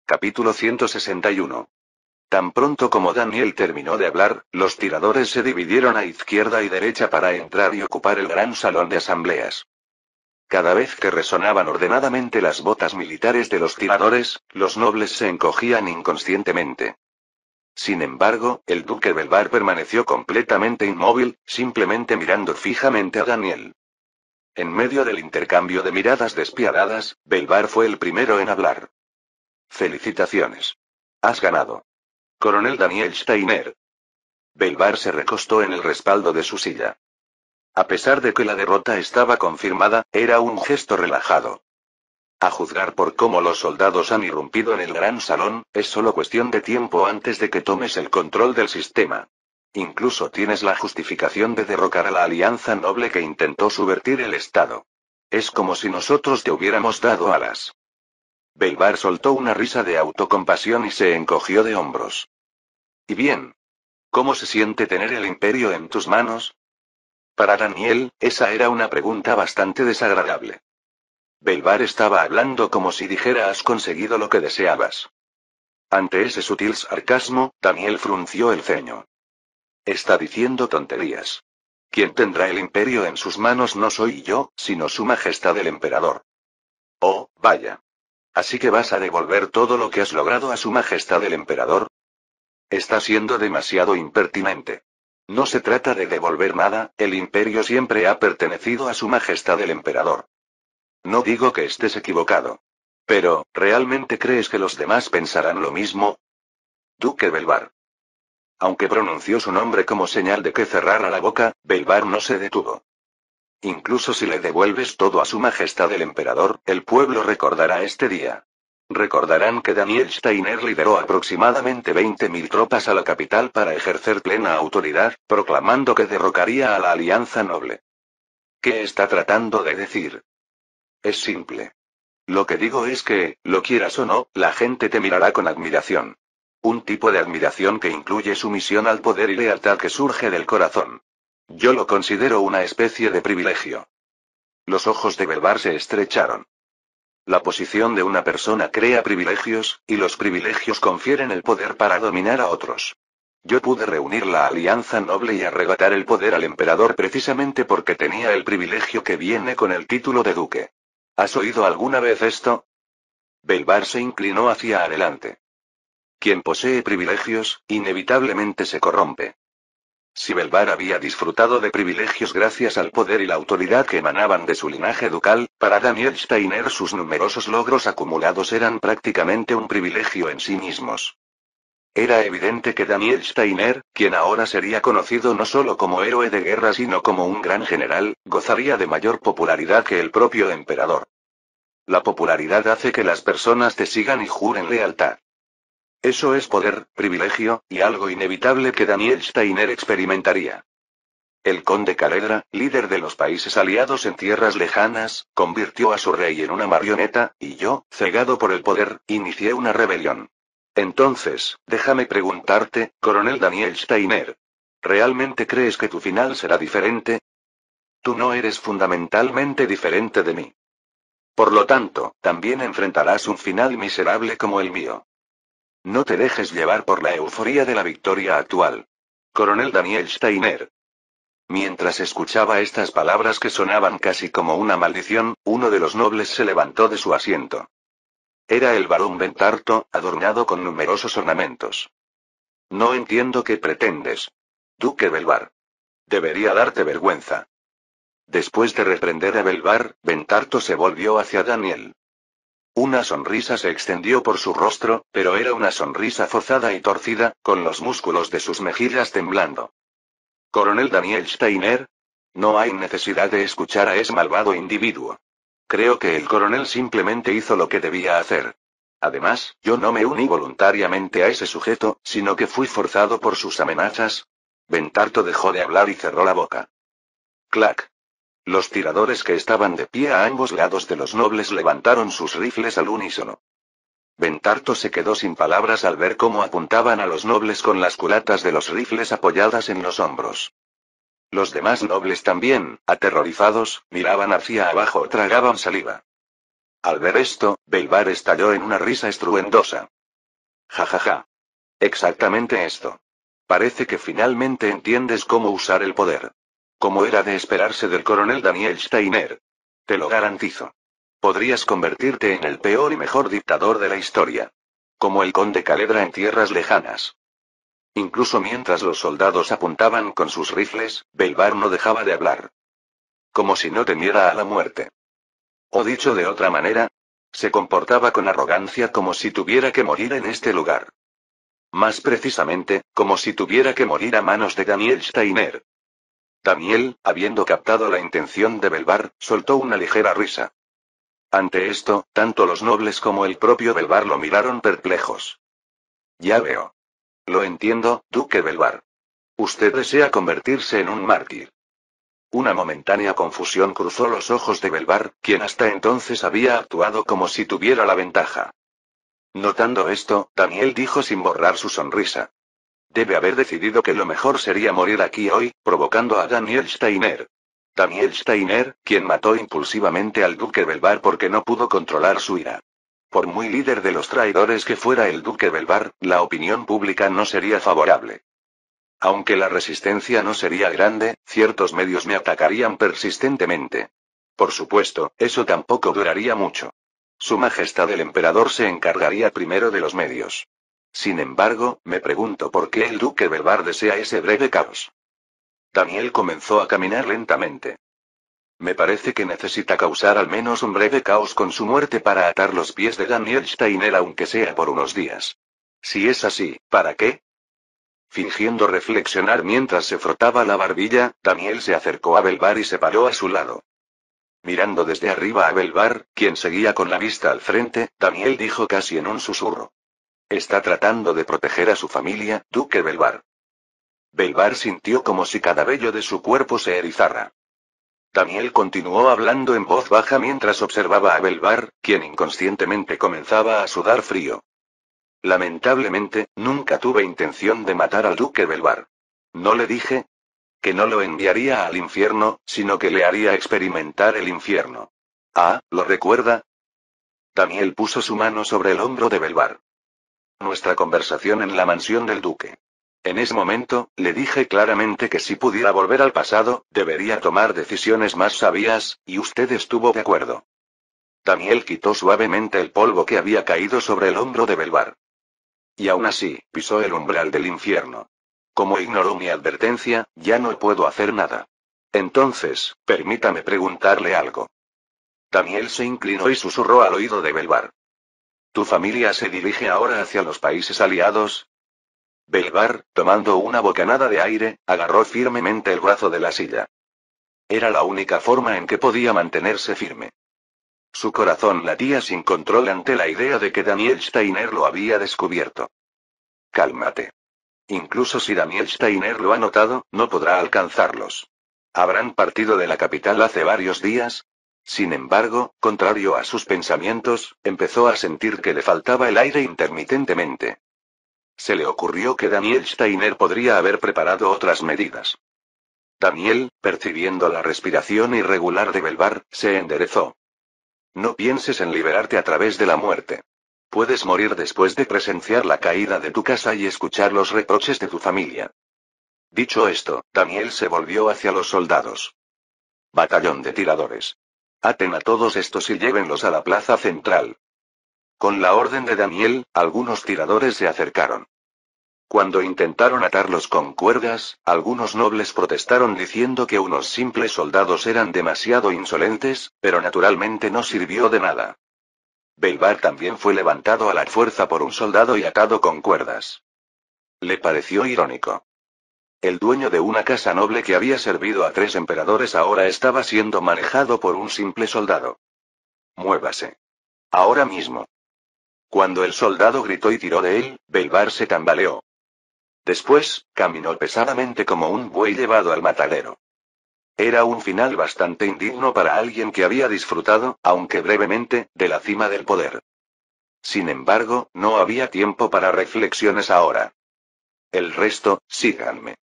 Capítulo 161. Tan pronto como Daniel terminó de hablar, los tiradores se dividieron a izquierda y derecha para entrar y ocupar el gran salón de asambleas. Cada vez que resonaban ordenadamente las botas militares de los tiradores, los nobles se encogían inconscientemente. Sin embargo, el duque Belvar permaneció completamente inmóvil, simplemente mirando fijamente a Daniel. En medio del intercambio de miradas despiadadas, Belvar fue el primero en hablar. Felicitaciones. Has ganado. Coronel Daniel Steiner. Belvar se recostó en el respaldo de su silla. A pesar de que la derrota estaba confirmada, era un gesto relajado. A juzgar por cómo los soldados han irrumpido en el gran salón, es solo cuestión de tiempo antes de que tomes el control del sistema. Incluso tienes la justificación de derrocar a la alianza noble que intentó subvertir el Estado. Es como si nosotros te hubiéramos dado alas. Belvar soltó una risa de autocompasión y se encogió de hombros. ¿Y bien? ¿Cómo se siente tener el imperio en tus manos? Para Daniel, esa era una pregunta bastante desagradable. Belvar estaba hablando como si dijera has conseguido lo que deseabas. Ante ese sutil sarcasmo, Daniel frunció el ceño. Está diciendo tonterías. Quien tendrá el imperio en sus manos no soy yo, sino su majestad el emperador. Oh, vaya. ¿Así que vas a devolver todo lo que has logrado a su majestad el emperador? Está siendo demasiado impertinente. No se trata de devolver nada, el imperio siempre ha pertenecido a su majestad el emperador. No digo que estés equivocado. Pero, ¿realmente crees que los demás pensarán lo mismo? Duque Belvar. Aunque pronunció su nombre como señal de que cerrara la boca, Belvar no se detuvo. Incluso si le devuelves todo a su majestad el emperador, el pueblo recordará este día. Recordarán que Daniel Steiner lideró aproximadamente 20.000 tropas a la capital para ejercer plena autoridad, proclamando que derrocaría a la Alianza Noble. ¿Qué está tratando de decir? Es simple. Lo que digo es que, lo quieras o no, la gente te mirará con admiración. Un tipo de admiración que incluye sumisión al poder y lealtad que surge del corazón. Yo lo considero una especie de privilegio. Los ojos de Belvar se estrecharon. La posición de una persona crea privilegios, y los privilegios confieren el poder para dominar a otros. Yo pude reunir la alianza noble y arrebatar el poder al emperador precisamente porque tenía el privilegio que viene con el título de duque. ¿Has oído alguna vez esto? Belvar se inclinó hacia adelante. Quien posee privilegios, inevitablemente se corrompe. Si Belvar había disfrutado de privilegios gracias al poder y la autoridad que emanaban de su linaje ducal, para Daniel Steiner sus numerosos logros acumulados eran prácticamente un privilegio en sí mismos. Era evidente que Daniel Steiner, quien ahora sería conocido no solo como héroe de guerra sino como un gran general, gozaría de mayor popularidad que el propio emperador. La popularidad hace que las personas te sigan y juren lealtad. Eso es poder, privilegio, y algo inevitable que Daniel Steiner experimentaría. El conde Caledra, líder de los países aliados en tierras lejanas, convirtió a su rey en una marioneta, y yo, cegado por el poder, inicié una rebelión. Entonces, déjame preguntarte, coronel Daniel Steiner. ¿Realmente crees que tu final será diferente? Tú no eres fundamentalmente diferente de mí. Por lo tanto, también enfrentarás un final miserable como el mío. No te dejes llevar por la euforia de la victoria actual. Coronel Daniel Steiner. Mientras escuchaba estas palabras que sonaban casi como una maldición, uno de los nobles se levantó de su asiento. Era el barón Bentarto, adornado con numerosos ornamentos. No entiendo qué pretendes. Duque Belvar. Debería darte vergüenza. Después de reprender a Belvar, Bentarto se volvió hacia Daniel. Una sonrisa se extendió por su rostro, pero era una sonrisa forzada y torcida, con los músculos de sus mejillas temblando. Coronel Daniel Steiner. No hay necesidad de escuchar a ese malvado individuo. Creo que el coronel simplemente hizo lo que debía hacer. Además, yo no me uní voluntariamente a ese sujeto, sino que fui forzado por sus amenazas. Bentarto dejó de hablar y cerró la boca. Clac. Los tiradores que estaban de pie a ambos lados de los nobles levantaron sus rifles al unísono. Bentarto se quedó sin palabras al ver cómo apuntaban a los nobles con las culatas de los rifles apoyadas en los hombros. Los demás nobles también, aterrorizados, miraban hacia abajo o tragaban saliva. Al ver esto, Belvar estalló en una risa estruendosa. Ja ja ja. Exactamente esto. Parece que finalmente entiendes cómo usar el poder. Como era de esperarse del coronel Daniel Steiner. Te lo garantizo. Podrías convertirte en el peor y mejor dictador de la historia. Como el conde Caledra en tierras lejanas. Incluso mientras los soldados apuntaban con sus rifles, Belvar no dejaba de hablar. Como si no temiera a la muerte. O dicho de otra manera, se comportaba con arrogancia como si tuviera que morir en este lugar. Más precisamente, como si tuviera que morir a manos de Daniel Steiner. Daniel, habiendo captado la intención de Belvar, soltó una ligera risa. Ante esto, tanto los nobles como el propio Belvar lo miraron perplejos. Ya veo. Lo entiendo, Duque Belvar. Usted desea convertirse en un mártir. Una momentánea confusión cruzó los ojos de Belvar, quien hasta entonces había actuado como si tuviera la ventaja. Notando esto, Daniel dijo sin borrar su sonrisa. Debe haber decidido que lo mejor sería morir aquí hoy, provocando a Daniel Steiner. Daniel Steiner, quien mató impulsivamente al duque Belvar porque no pudo controlar su ira. Por muy líder de los traidores que fuera el duque Belvar, la opinión pública no sería favorable. Aunque la resistencia no sería grande, ciertos medios me atacarían persistentemente. Por supuesto, eso tampoco duraría mucho. Su Majestad el Emperador se encargaría primero de los medios. Sin embargo, me pregunto por qué el duque Belvar desea ese breve caos. Daniel comenzó a caminar lentamente. Me parece que necesita causar al menos un breve caos con su muerte para atar los pies de Daniel Steiner aunque sea por unos días. Si es así, ¿para qué? Fingiendo reflexionar mientras se frotaba la barbilla, Daniel se acercó a Belvar y se paró a su lado. Mirando desde arriba a Belvar, quien seguía con la vista al frente, Daniel dijo casi en un susurro. Está tratando de proteger a su familia, Duque Belvar. Belvar sintió como si cada vello de su cuerpo se erizara. Daniel continuó hablando en voz baja mientras observaba a Belvar, quien inconscientemente comenzaba a sudar frío. Lamentablemente, nunca tuve intención de matar al duque Belvar. ¿No le dije? Que no lo enviaría al infierno, sino que le haría experimentar el infierno. Ah, ¿lo recuerda? Daniel puso su mano sobre el hombro de Belvar. Nuestra conversación en la mansión del duque. En ese momento, le dije claramente que si pudiera volver al pasado, debería tomar decisiones más sabias, y usted estuvo de acuerdo. Daniel quitó suavemente el polvo que había caído sobre el hombro de Belvar. Y aún así, pisó el umbral del infierno. Como ignoró mi advertencia, ya no puedo hacer nada. Entonces, permítame preguntarle algo. Daniel se inclinó y susurró al oído de Belvar. ¿Tu familia se dirige ahora hacia los países aliados? Belvar, tomando una bocanada de aire, agarró firmemente el brazo de la silla. Era la única forma en que podía mantenerse firme. Su corazón latía sin control ante la idea de que Daniel Steiner lo había descubierto. Cálmate. Incluso si Daniel Steiner lo ha notado, no podrá alcanzarlos. ¿Habrán partido de la capital hace varios días? Sin embargo, contrario a sus pensamientos, empezó a sentir que le faltaba el aire intermitentemente. Se le ocurrió que Daniel Steiner podría haber preparado otras medidas. Daniel, percibiendo la respiración irregular de Belvar, se enderezó. No pienses en liberarte a través de la muerte. Puedes morir después de presenciar la caída de tu casa y escuchar los reproches de tu familia. Dicho esto, Daniel se volvió hacia los soldados. Batallón de tiradores. Aten a todos estos y llévenlos a la plaza central. Con la orden de Daniel, algunos tiradores se acercaron. Cuando intentaron atarlos con cuerdas, algunos nobles protestaron diciendo que unos simples soldados eran demasiado insolentes, pero naturalmente no sirvió de nada. Belvar también fue levantado a la fuerza por un soldado y atado con cuerdas. Le pareció irónico. El dueño de una casa noble que había servido a 3 emperadores ahora estaba siendo manejado por un simple soldado. Muévase. Ahora mismo. Cuando el soldado gritó y tiró de él, Belvar se tambaleó. Después, caminó pesadamente como un buey llevado al matadero. Era un final bastante indigno para alguien que había disfrutado, aunque brevemente, de la cima del poder. Sin embargo, no había tiempo para reflexiones ahora. El resto, síganme.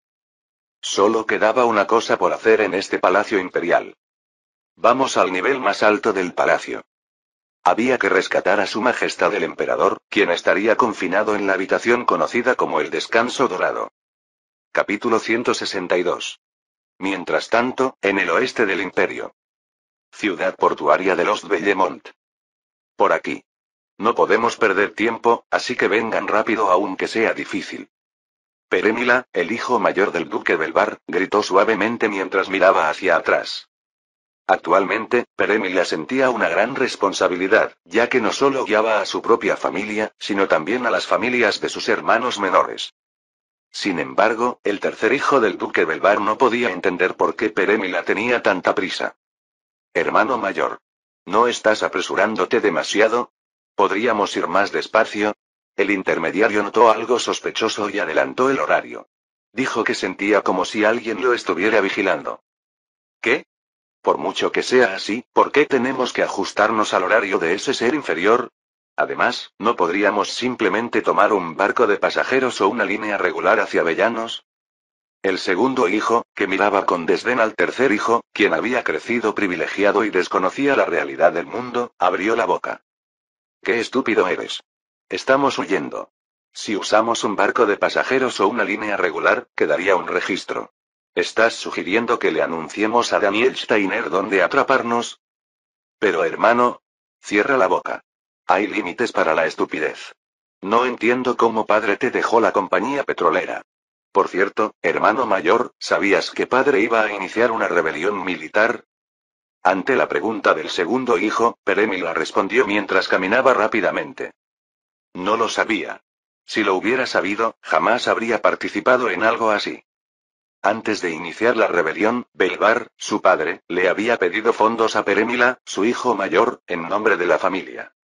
Solo quedaba una cosa por hacer en este palacio imperial. Vamos al nivel más alto del palacio. Había que rescatar a su majestad el emperador, quien estaría confinado en la habitación conocida como el Descanso Dorado. Capítulo 162. Mientras tanto, en el oeste del imperio. Ciudad portuaria de Los Bellemont. Por aquí. No podemos perder tiempo, así que vengan rápido aunque sea difícil. Perémila, el hijo mayor del duque Belvar, gritó suavemente mientras miraba hacia atrás. Actualmente, Perémila sentía una gran responsabilidad, ya que no solo guiaba a su propia familia, sino también a las familias de sus hermanos menores. Sin embargo, el tercer hijo del duque Belvar no podía entender por qué Perémila tenía tanta prisa. Hermano mayor. ¿No estás apresurándote demasiado? ¿Podríamos ir más despacio? El intermediario notó algo sospechoso y adelantó el horario. Dijo que sentía como si alguien lo estuviera vigilando. ¿Qué? Por mucho que sea así, ¿por qué tenemos que ajustarnos al horario de ese ser inferior? Además, ¿no podríamos simplemente tomar un barco de pasajeros o una línea regular hacia Avellanos? El segundo hijo, que miraba con desdén al tercer hijo, quien había crecido privilegiado y desconocía la realidad del mundo, abrió la boca. ¡Qué estúpido eres! Estamos huyendo. Si usamos un barco de pasajeros o una línea regular, quedaría un registro. ¿Estás sugiriendo que le anunciemos a Daniel Steiner dónde atraparnos? Pero hermano, cierra la boca. Hay límites para la estupidez. No entiendo cómo padre te dejó la compañía petrolera. Por cierto, hermano mayor, ¿sabías que padre iba a iniciar una rebelión militar? Ante la pregunta del segundo hijo, Perémila respondió mientras caminaba rápidamente. No lo sabía. Si lo hubiera sabido, jamás habría participado en algo así. Antes de iniciar la rebelión, Belvar, su padre, le había pedido fondos a Perémila, su hijo mayor, en nombre de la familia.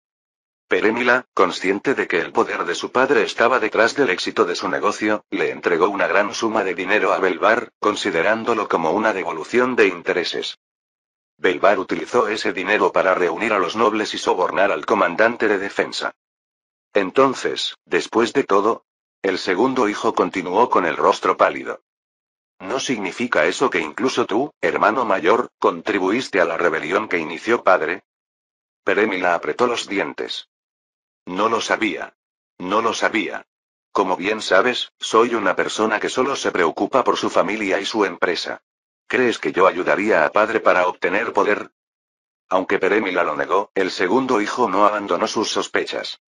Perémila, consciente de que el poder de su padre estaba detrás del éxito de su negocio, le entregó una gran suma de dinero a Belvar, considerándolo como una devolución de intereses. Belvar utilizó ese dinero para reunir a los nobles y sobornar al comandante de defensa. Entonces, después de todo, el segundo hijo continuó con el rostro pálido. ¿No significa eso que incluso tú, hermano mayor, contribuiste a la rebelión que inició padre? Perémila apretó los dientes. No lo sabía. No lo sabía. Como bien sabes, soy una persona que solo se preocupa por su familia y su empresa. ¿Crees que yo ayudaría a padre para obtener poder? Aunque Perémila lo negó, el segundo hijo no abandonó sus sospechas.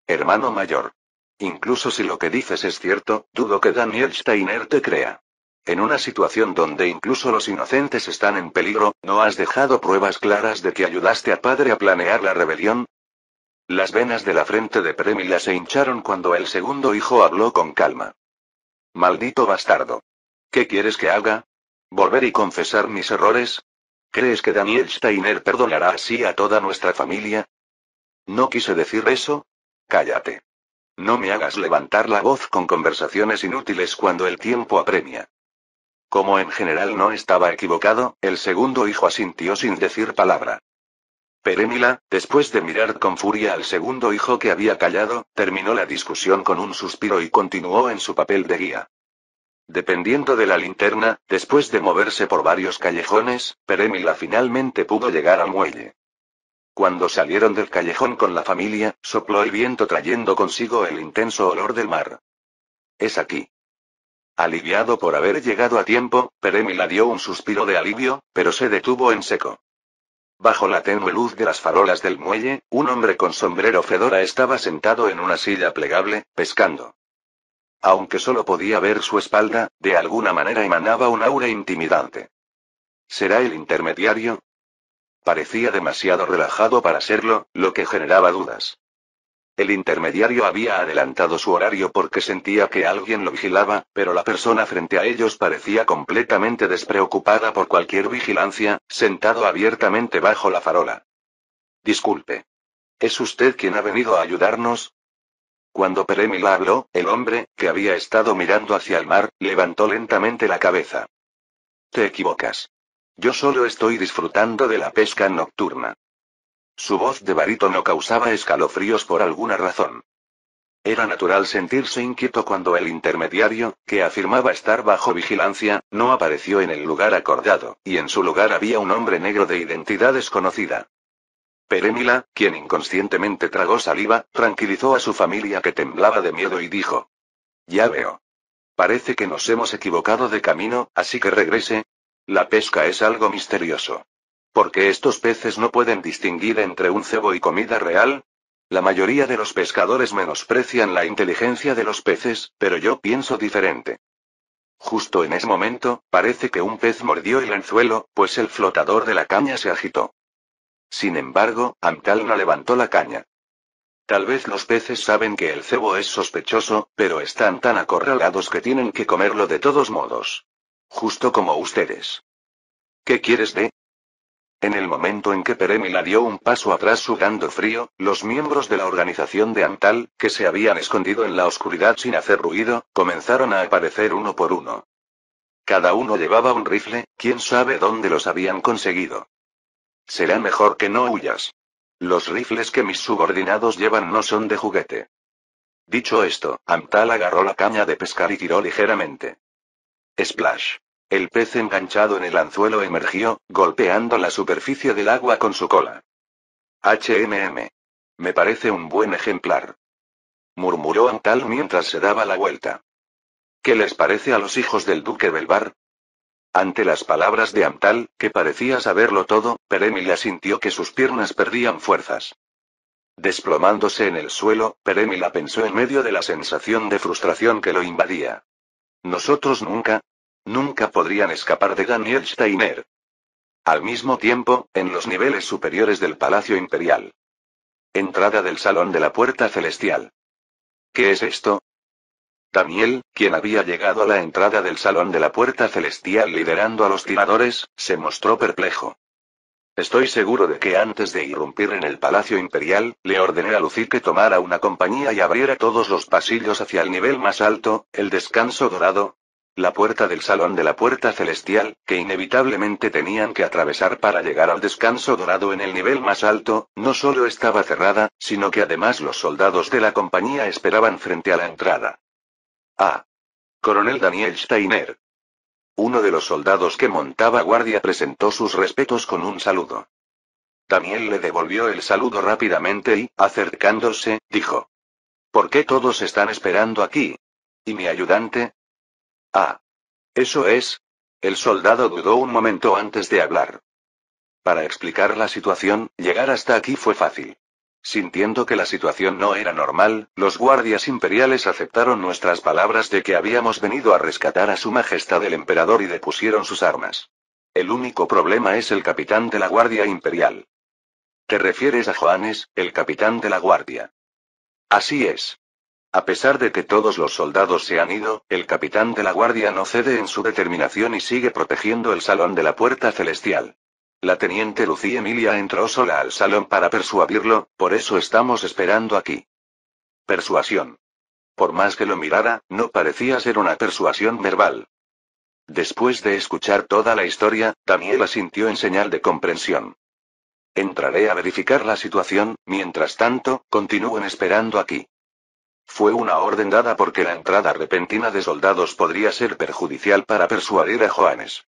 Hermano mayor. Incluso si lo que dices es cierto, dudo que Daniel Steiner te crea. En una situación donde incluso los inocentes están en peligro, ¿no has dejado pruebas claras de que ayudaste a padre a planear la rebelión? Las venas de la frente de Perémila se hincharon cuando el segundo hijo habló con calma. Maldito bastardo. ¿Qué quieres que haga? ¿Volver y confesar mis errores? ¿Crees que Daniel Steiner perdonará así a toda nuestra familia? No quise decir eso. Cállate. No me hagas levantar la voz con conversaciones inútiles cuando el tiempo apremia. Como en general no estaba equivocado, el segundo hijo asintió sin decir palabra. Perémila, después de mirar con furia al segundo hijo que había callado, terminó la discusión con un suspiro y continuó en su papel de guía. Dependiendo de la linterna, después de moverse por varios callejones, Perémila finalmente pudo llegar al muelle. Cuando salieron del callejón con la familia, sopló el viento trayendo consigo el intenso olor del mar. Es aquí. Aliviado por haber llegado a tiempo, Perémila dio un suspiro de alivio, pero se detuvo en seco. Bajo la tenue luz de las farolas del muelle, un hombre con sombrero fedora estaba sentado en una silla plegable, pescando. Aunque solo podía ver su espalda, de alguna manera emanaba un aura intimidante. ¿Será el intermediario? Parecía demasiado relajado para serlo, lo que generaba dudas. El intermediario había adelantado su horario porque sentía que alguien lo vigilaba, pero la persona frente a ellos parecía completamente despreocupada por cualquier vigilancia, sentado abiertamente bajo la farola. Disculpe. ¿Es usted quien ha venido a ayudarnos? Cuando Perémila habló, el hombre, que había estado mirando hacia el mar, levantó lentamente la cabeza. Te equivocas. Yo solo estoy disfrutando de la pesca nocturna. Su voz de barítono causaba escalofríos por alguna razón. Era natural sentirse inquieto cuando el intermediario, que afirmaba estar bajo vigilancia, no apareció en el lugar acordado, y en su lugar había un hombre negro de identidad desconocida. Perémila, quien inconscientemente tragó saliva, tranquilizó a su familia que temblaba de miedo y dijo: Ya veo. Parece que nos hemos equivocado de camino, así que regrese. La pesca es algo misterioso. ¿Por qué estos peces no pueden distinguir entre un cebo y comida real? La mayoría de los pescadores menosprecian la inteligencia de los peces, pero yo pienso diferente. Justo en ese momento, parece que un pez mordió el anzuelo, pues el flotador de la caña se agitó. Sin embargo, Amtal no levantó la caña. Tal vez los peces saben que el cebo es sospechoso, pero están tan acorralados que tienen que comerlo de todos modos. Justo como ustedes. ¿Qué quieres de? En el momento en que Perémila dio un paso atrás sudando frío, los miembros de la organización de Amtal, que se habían escondido en la oscuridad sin hacer ruido, comenzaron a aparecer uno por uno. Cada uno llevaba un rifle, quién sabe dónde los habían conseguido. Será mejor que no huyas. Los rifles que mis subordinados llevan no son de juguete. Dicho esto, Amtal agarró la caña de pescar y tiró ligeramente. Splash. El pez enganchado en el anzuelo emergió, golpeando la superficie del agua con su cola. Me parece un buen ejemplar. Murmuró Amtal mientras se daba la vuelta. ¿Qué les parece a los hijos del duque Belvar? Ante las palabras de Amtal, que parecía saberlo todo, Perémila sintió que sus piernas perdían fuerzas. Desplomándose en el suelo, Perémila pensó en medio de la sensación de frustración que lo invadía. Nosotros nunca podrían escapar de Daniel Steiner. Al mismo tiempo, en los niveles superiores del Palacio Imperial. Entrada del Salón de la Puerta Celestial. ¿Qué es esto? Daniel, quien había llegado a la entrada del Salón de la Puerta Celestial liderando a los tiradores, se mostró perplejo. Estoy seguro de que antes de irrumpir en el Palacio Imperial, le ordené a Lucy que tomara una compañía y abriera todos los pasillos hacia el nivel más alto, el descanso dorado. La puerta del Salón de la Puerta Celestial, que inevitablemente tenían que atravesar para llegar al descanso dorado en el nivel más alto, no solo estaba cerrada, sino que además los soldados de la compañía esperaban frente a la entrada. Ah. Coronel Daniel Steiner. Uno de los soldados que montaba guardia presentó sus respetos con un saludo. Daniel le devolvió el saludo rápidamente y, acercándose, dijo: ¿Por qué todos están esperando aquí? ¿Y mi ayudante? Ah. Eso es. El soldado dudó un momento antes de hablar. Para explicar la situación, llegar hasta aquí fue fácil. Sintiendo que la situación no era normal, los guardias imperiales aceptaron nuestras palabras de que habíamos venido a rescatar a su majestad el emperador y depusieron sus armas. El único problema es el capitán de la guardia imperial. ¿Te refieres a Johannes, el capitán de la guardia? Así es. A pesar de que todos los soldados se han ido, el capitán de la guardia no cede en su determinación y sigue protegiendo el salón de la puerta celestial. La teniente Lucy Emilia entró sola al salón para persuadirlo, por eso estamos esperando aquí. Persuasión. Por más que lo mirara, no parecía ser una persuasión verbal. Después de escuchar toda la historia, Daniel asintió en señal de comprensión. Entraré a verificar la situación, mientras tanto, continúen esperando aquí. Fue una orden dada porque la entrada repentina de soldados podría ser perjudicial para persuadir a Johannes.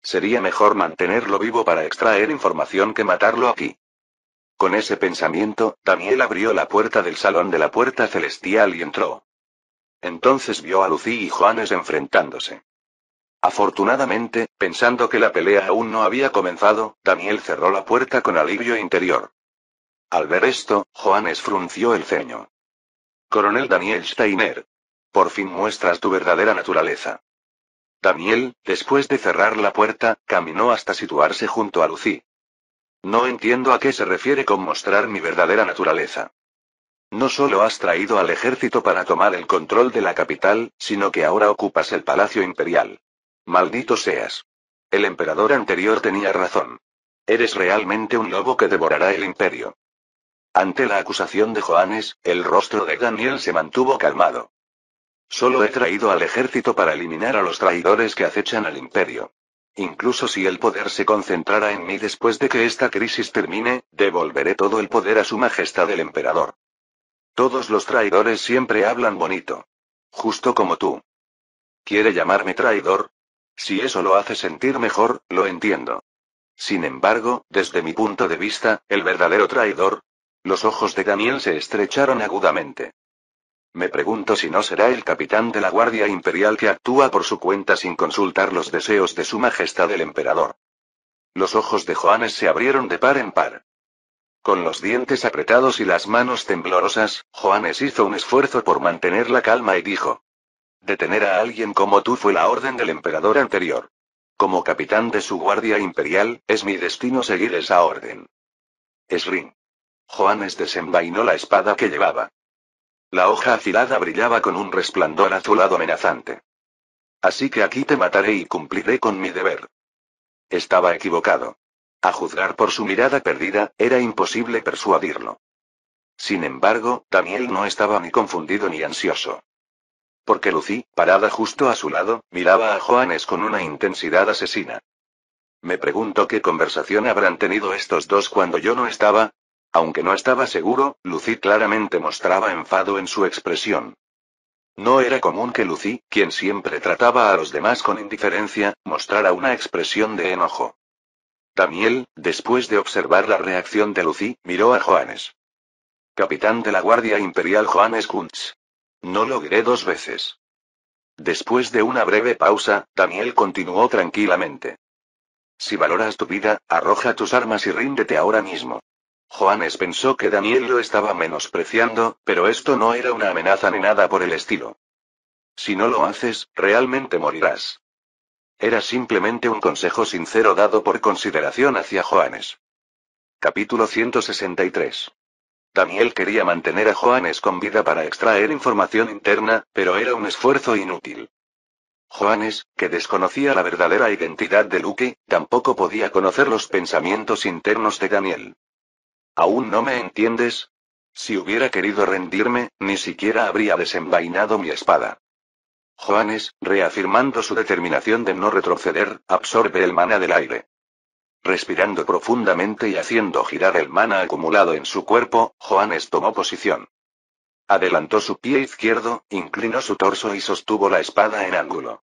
Sería mejor mantenerlo vivo para extraer información que matarlo aquí. Con ese pensamiento, Daniel abrió la puerta del salón de la puerta celestial y entró. Entonces vio a Lucy y Johannes enfrentándose. Afortunadamente, pensando que la pelea aún no había comenzado, Daniel cerró la puerta con alivio interior. Al ver esto, Johannes frunció el ceño. Coronel Daniel Steiner. Por fin muestras tu verdadera naturaleza. Daniel, después de cerrar la puerta, caminó hasta situarse junto a Lucy. No entiendo a qué se refiere con mostrar mi verdadera naturaleza. No solo has traído al ejército para tomar el control de la capital, sino que ahora ocupas el palacio imperial. Maldito seas. El emperador anterior tenía razón. Eres realmente un lobo que devorará el imperio. Ante la acusación de Johannes, el rostro de Daniel se mantuvo calmado. Solo he traído al ejército para eliminar a los traidores que acechan al imperio. Incluso si el poder se concentrara en mí después de que esta crisis termine, devolveré todo el poder a su majestad el emperador. Todos los traidores siempre hablan bonito. Justo como tú. ¿Quiere llamarme traidor? Si eso lo hace sentir mejor, lo entiendo. Sin embargo, desde mi punto de vista, el verdadero traidor. Los ojos de Daniel se estrecharon agudamente. Me pregunto si no será el capitán de la Guardia Imperial que actúa por su cuenta sin consultar los deseos de su majestad el emperador. Los ojos de Johannes se abrieron de par en par. Con los dientes apretados y las manos temblorosas, Johannes hizo un esfuerzo por mantener la calma y dijo: Detener a alguien como tú fue la orden del emperador anterior. Como capitán de su Guardia Imperial, es mi destino seguir esa orden. Esrin. Johannes desenvainó la espada que llevaba. La hoja afilada brillaba con un resplandor azulado amenazante. Así que aquí te mataré y cumpliré con mi deber. Estaba equivocado. A juzgar por su mirada perdida, era imposible persuadirlo. Sin embargo, Daniel no estaba ni confundido ni ansioso. Porque Lucy, parada justo a su lado, miraba a Johannes con una intensidad asesina. Me pregunto qué conversación habrán tenido estos dos cuando yo no estaba. Aunque no estaba seguro, Lucy claramente mostraba enfado en su expresión. No era común que Lucy, quien siempre trataba a los demás con indiferencia, mostrara una expresión de enojo. Daniel, después de observar la reacción de Lucy, miró a Johannes. Capitán de la Guardia Imperial Johannes Kuntz. No lo diré dos veces. Después de una breve pausa, Daniel continuó tranquilamente. Si valoras tu vida, arroja tus armas y ríndete ahora mismo. Johannes pensó que Daniel lo estaba menospreciando, pero esto no era una amenaza ni nada por el estilo. Si no lo haces, realmente morirás. Era simplemente un consejo sincero dado por consideración hacia Johannes. Capítulo 163. Daniel quería mantener a Johannes con vida para extraer información interna, pero era un esfuerzo inútil. Johannes, que desconocía la verdadera identidad de Luke, tampoco podía conocer los pensamientos internos de Daniel. ¿Aún no me entiendes? Si hubiera querido rendirme, ni siquiera habría desenvainado mi espada. Johannes, reafirmando su determinación de no retroceder, absorbe el mana del aire. Respirando profundamente y haciendo girar el mana acumulado en su cuerpo, Johannes tomó posición. Adelantó su pie izquierdo, inclinó su torso y sostuvo la espada en ángulo.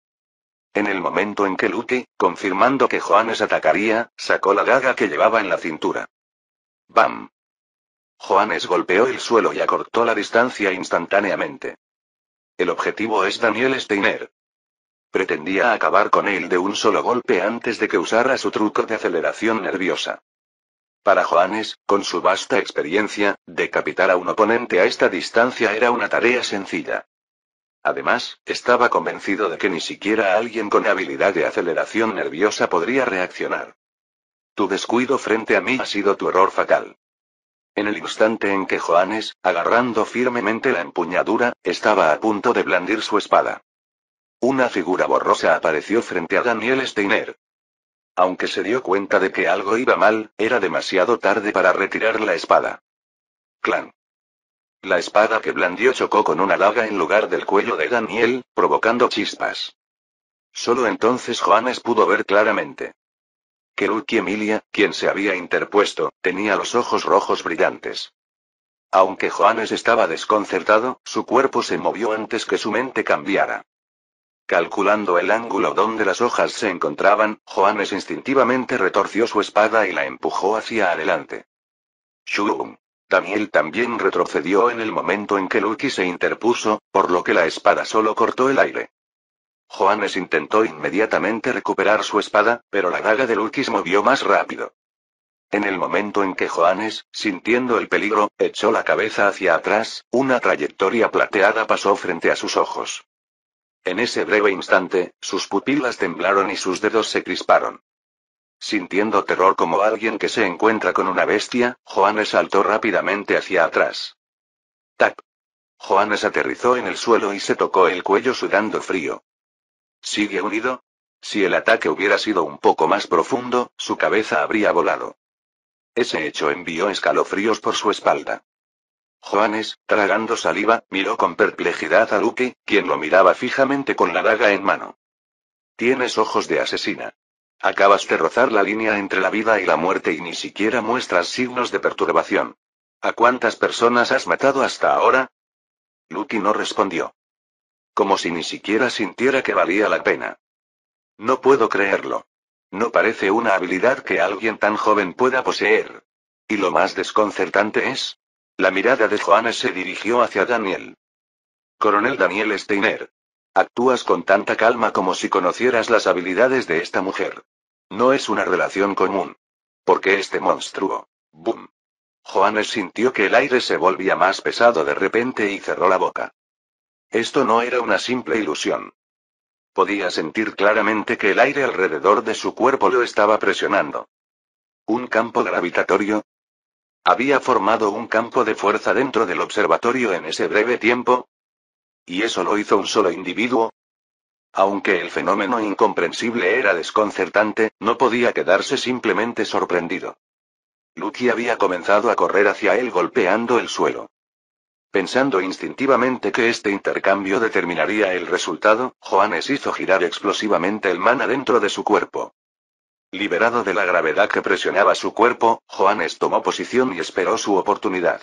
En el momento en que Luke, confirmando que Johannes atacaría, sacó la daga que llevaba en la cintura. ¡Bam! Johannes golpeó el suelo y acortó la distancia instantáneamente. El objetivo es Daniel Steiner. Pretendía acabar con él de un solo golpe antes de que usara su truco de aceleración nerviosa. Para Johannes, con su vasta experiencia, decapitar a un oponente a esta distancia era una tarea sencilla. Además, estaba convencido de que ni siquiera alguien con habilidad de aceleración nerviosa podría reaccionar. Tu descuido frente a mí ha sido tu error fatal. En el instante en que Johannes, agarrando firmemente la empuñadura, estaba a punto de blandir su espada. Una figura borrosa apareció frente a Daniel Steiner. Aunque se dio cuenta de que algo iba mal, era demasiado tarde para retirar la espada. ¡Clan! La espada que blandió chocó con una daga en lugar del cuello de Daniel, provocando chispas. Solo entonces Johannes pudo ver claramente que Luke Emilia, quien se había interpuesto, tenía los ojos rojos brillantes. Aunque Johannes estaba desconcertado, su cuerpo se movió antes que su mente cambiara. Calculando el ángulo donde las hojas se encontraban, Johannes instintivamente retorció su espada y la empujó hacia adelante. ¡Shum! Daniel también retrocedió en el momento en que Luke se interpuso, por lo que la espada solo cortó el aire. Johannes intentó inmediatamente recuperar su espada, pero la daga de Luke se movió más rápido. En el momento en que Johannes, sintiendo el peligro, echó la cabeza hacia atrás, una trayectoria plateada pasó frente a sus ojos. En ese breve instante, sus pupilas temblaron y sus dedos se crisparon. Sintiendo terror como alguien que se encuentra con una bestia, Johannes saltó rápidamente hacia atrás. ¡Tac! Johannes aterrizó en el suelo y se tocó el cuello sudando frío. ¿Sigue unido? Si el ataque hubiera sido un poco más profundo, su cabeza habría volado. Ese hecho envió escalofríos por su espalda. Johannes, tragando saliva, miró con perplejidad a Luke, quien lo miraba fijamente con la daga en mano. Tienes ojos de asesina. Acabas de rozar la línea entre la vida y la muerte y ni siquiera muestras signos de perturbación. ¿A cuántas personas has matado hasta ahora? Luke no respondió. Como si ni siquiera sintiera que valía la pena. No puedo creerlo. No parece una habilidad que alguien tan joven pueda poseer. Y lo más desconcertante es... La mirada de Johannes se dirigió hacia Daniel. Coronel Daniel Steiner. Actúas con tanta calma como si conocieras las habilidades de esta mujer. No es una relación común. ¿Por qué este monstruo? ¡Bum! Johannes sintió que el aire se volvía más pesado de repente y cerró la boca. Esto no era una simple ilusión. Podía sentir claramente que el aire alrededor de su cuerpo lo estaba presionando. ¿Un campo gravitatorio? ¿Había formado un campo de fuerza dentro del observatorio en ese breve tiempo? ¿Y eso lo hizo un solo individuo? Aunque el fenómeno incomprensible era desconcertante, no podía quedarse simplemente sorprendido. Lucky había comenzado a correr hacia él golpeando el suelo. Pensando instintivamente que este intercambio determinaría el resultado, Johannes hizo girar explosivamente el mana dentro de su cuerpo. Liberado de la gravedad que presionaba su cuerpo, Johannes tomó posición y esperó su oportunidad.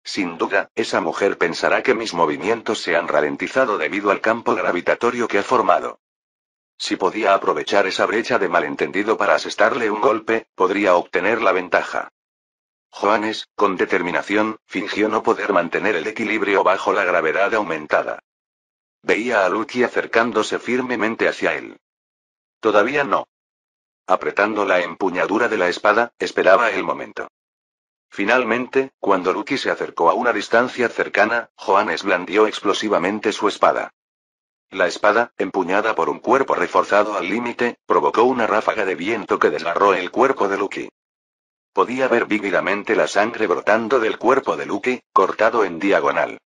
Sin duda, esa mujer pensará que mis movimientos se han ralentizado debido al campo gravitatorio que ha formado. Si podía aprovechar esa brecha de malentendido para asestarle un golpe, podría obtener la ventaja. Johannes, con determinación, fingió no poder mantener el equilibrio bajo la gravedad aumentada. Veía a Lucky acercándose firmemente hacia él. Todavía no. Apretando la empuñadura de la espada, esperaba el momento. Finalmente, cuando Lucky se acercó a una distancia cercana, Johannes blandió explosivamente su espada. La espada, empuñada por un cuerpo reforzado al límite, provocó una ráfaga de viento que desgarró el cuerpo de Lucky. Podía ver vívidamente la sangre brotando del cuerpo de Lucky, cortado en diagonal.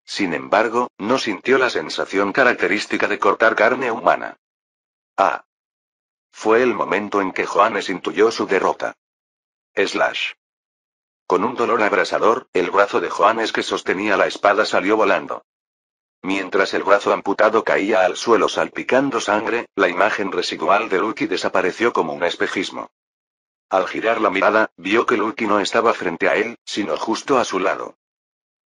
Sin embargo, no sintió la sensación característica de cortar carne humana. Ah. Fue el momento en que Johannes intuyó su derrota. Slash. Con un dolor abrasador, el brazo de Johannes que sostenía la espada salió volando. Mientras el brazo amputado caía al suelo salpicando sangre, la imagen residual de Lucky desapareció como un espejismo. Al girar la mirada, vio que Lucky no estaba frente a él, sino justo a su lado.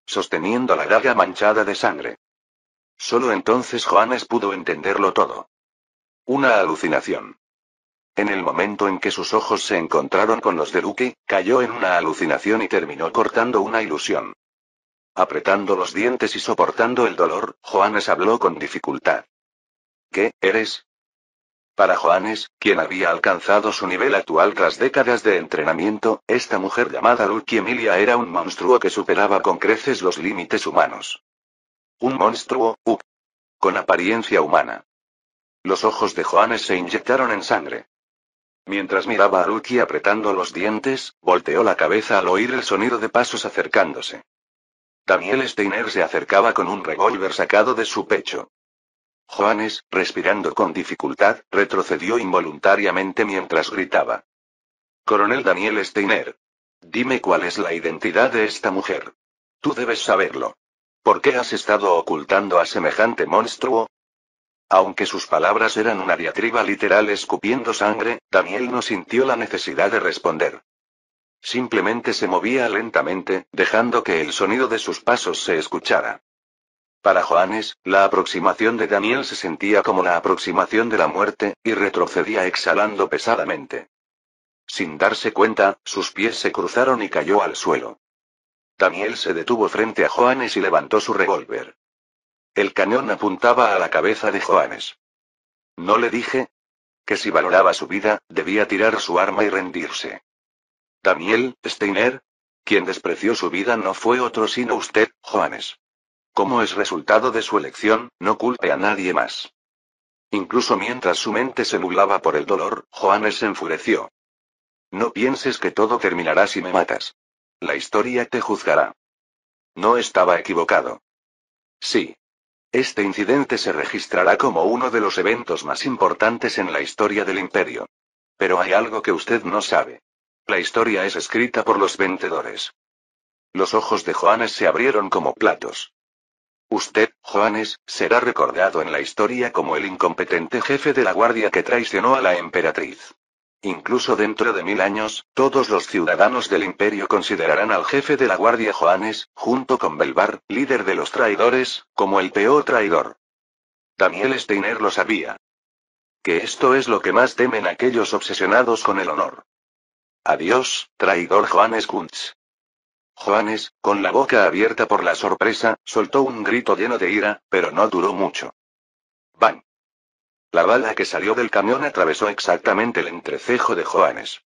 Sosteniendo la daga manchada de sangre. Solo entonces Johannes pudo entenderlo todo. Una alucinación. En el momento en que sus ojos se encontraron con los de Lucky, cayó en una alucinación y terminó cortando una ilusión. Apretando los dientes y soportando el dolor, Johannes habló con dificultad. ¿Qué eres? Para Johannes, quien había alcanzado su nivel actual tras décadas de entrenamiento, esta mujer llamada Lucky Emilia era un monstruo que superaba con creces los límites humanos. Un monstruo, con apariencia humana. Los ojos de Johannes se inyectaron en sangre. Mientras miraba a Lucky apretando los dientes, volteó la cabeza al oír el sonido de pasos acercándose. Daniel Steiner se acercaba con un revólver sacado de su pecho. Johannes, respirando con dificultad, retrocedió involuntariamente mientras gritaba. Coronel Daniel Steiner. Dime cuál es la identidad de esta mujer. Tú debes saberlo. ¿Por qué has estado ocultando a semejante monstruo? Aunque sus palabras eran una diatriba literal escupiendo sangre, Daniel no sintió la necesidad de responder. Simplemente se movía lentamente, dejando que el sonido de sus pasos se escuchara. Para Johannes, la aproximación de Daniel se sentía como la aproximación de la muerte, y retrocedía exhalando pesadamente. Sin darse cuenta, sus pies se cruzaron y cayó al suelo. Daniel se detuvo frente a Johannes y levantó su revólver. El cañón apuntaba a la cabeza de Johannes. ¿No le dije? Que si valoraba su vida, debía tirar su arma y rendirse. Daniel Steiner. Quien despreció su vida no fue otro sino usted, Johannes. Como es resultado de su elección, no culpe a nadie más. Incluso mientras su mente se nublaba por el dolor, Johannes se enfureció. No pienses que todo terminará si me matas. La historia te juzgará. No estaba equivocado. Sí. Este incidente se registrará como uno de los eventos más importantes en la historia del Imperio. Pero hay algo que usted no sabe. La historia es escrita por los vencedores. Los ojos de Johannes se abrieron como platos. Usted, Johannes, será recordado en la historia como el incompetente jefe de la guardia que traicionó a la emperatriz. Incluso dentro de 1000 años, todos los ciudadanos del imperio considerarán al jefe de la guardia Johannes, junto con Belvar, líder de los traidores, como el peor traidor. Daniel Steiner lo sabía. que esto es lo que más temen aquellos obsesionados con el honor. Adiós, traidor Johannes Kunz. Johannes, con la boca abierta por la sorpresa, soltó un grito lleno de ira, pero no duró mucho. ¡Bang! La bala que salió del camión atravesó exactamente el entrecejo de Johannes.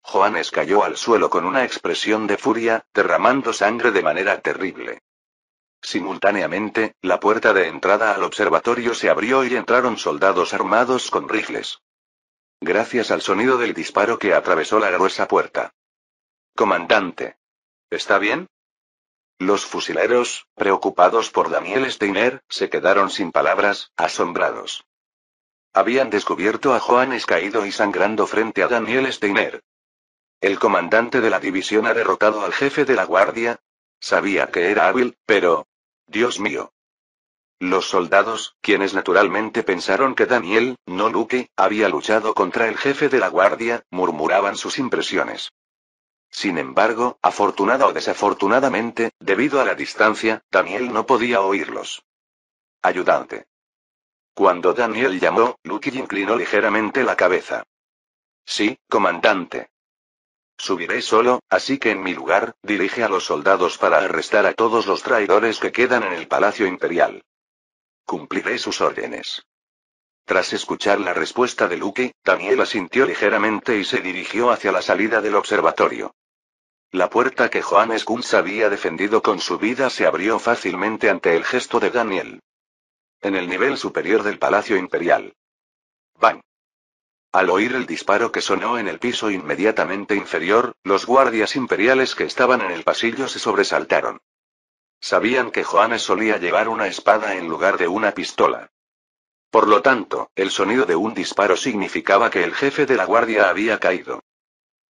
Johannes cayó al suelo con una expresión de furia, derramando sangre de manera terrible. Simultáneamente, la puerta de entrada al observatorio se abrió y entraron soldados armados con rifles. Gracias al sonido del disparo que atravesó la gruesa puerta. Comandante. ¿Está bien? Los fusileros, preocupados por Daniel Steiner, se quedaron sin palabras, asombrados. Habían descubierto a Johannes caído y sangrando frente a Daniel Steiner. El comandante de la división ha derrotado al jefe de la guardia. Sabía que era hábil, pero... Dios mío. Los soldados, quienes naturalmente pensaron que Daniel, no Luke, había luchado contra el jefe de la guardia, murmuraban sus impresiones. Sin embargo, afortunada o desafortunadamente, debido a la distancia, Daniel no podía oírlos. Ayudante. Cuando Daniel llamó, Luke inclinó ligeramente la cabeza. Sí, comandante. Subiré solo, así que en mi lugar, dirige a los soldados para arrestar a todos los traidores que quedan en el Palacio Imperial. Cumpliré sus órdenes. Tras escuchar la respuesta de Luke, Daniel asintió ligeramente y se dirigió hacia la salida del observatorio. La puerta que Johannes Kunz había defendido con su vida se abrió fácilmente ante el gesto de Daniel. En el nivel superior del Palacio Imperial. ¡Bang! Al oír el disparo que sonó en el piso inmediatamente inferior, los guardias imperiales que estaban en el pasillo se sobresaltaron. Sabían que Johannes solía llevar una espada en lugar de una pistola. Por lo tanto, el sonido de un disparo significaba que el jefe de la guardia había caído.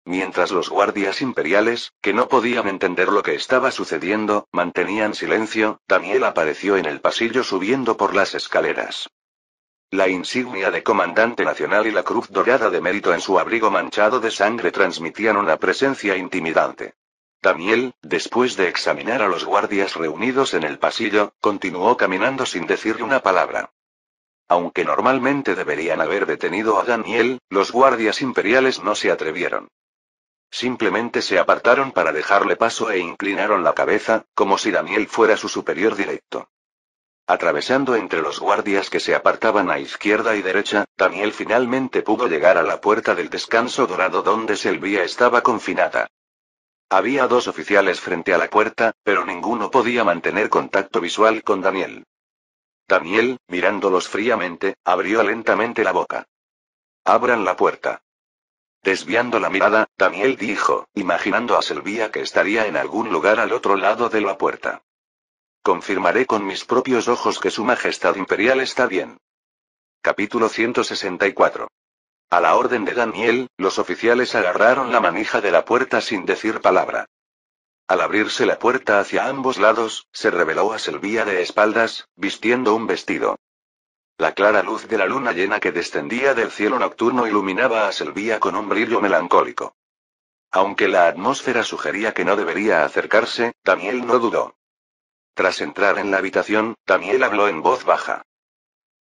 Mientras los guardias imperiales, que no podían entender lo que estaba sucediendo, mantenían silencio, Daniel apareció en el pasillo subiendo por las escaleras. La insignia de comandante nacional y la cruz dorada de mérito en su abrigo manchado de sangre transmitían una presencia intimidante. Daniel, después de examinar a los guardias reunidos en el pasillo, continuó caminando sin decir una palabra. Aunque normalmente deberían haber detenido a Daniel, los guardias imperiales no se atrevieron. Simplemente se apartaron para dejarle paso e inclinaron la cabeza, como si Daniel fuera su superior directo. Atravesando entre los guardias que se apartaban a izquierda y derecha, Daniel finalmente pudo llegar a la puerta del descanso dorado donde Sylvia estaba confinada. Había dos oficiales frente a la puerta, pero ninguno podía mantener contacto visual con Daniel. Daniel, mirándolos fríamente, abrió lentamente la boca. «Abran la puerta». Desviando la mirada, Daniel dijo, imaginando a Sylvia que estaría en algún lugar al otro lado de la puerta. «Confirmaré con mis propios ojos que Su Majestad Imperial está bien». Capítulo 164. A la orden de Daniel, los oficiales agarraron la manija de la puerta sin decir palabra. Al abrirse la puerta hacia ambos lados, se reveló a Sylvia de espaldas, vistiendo un vestido. La clara luz de la luna llena que descendía del cielo nocturno iluminaba a Sylvia con un brillo melancólico. Aunque la atmósfera sugería que no debería acercarse, Daniel no dudó. Tras entrar en la habitación, Daniel habló en voz baja.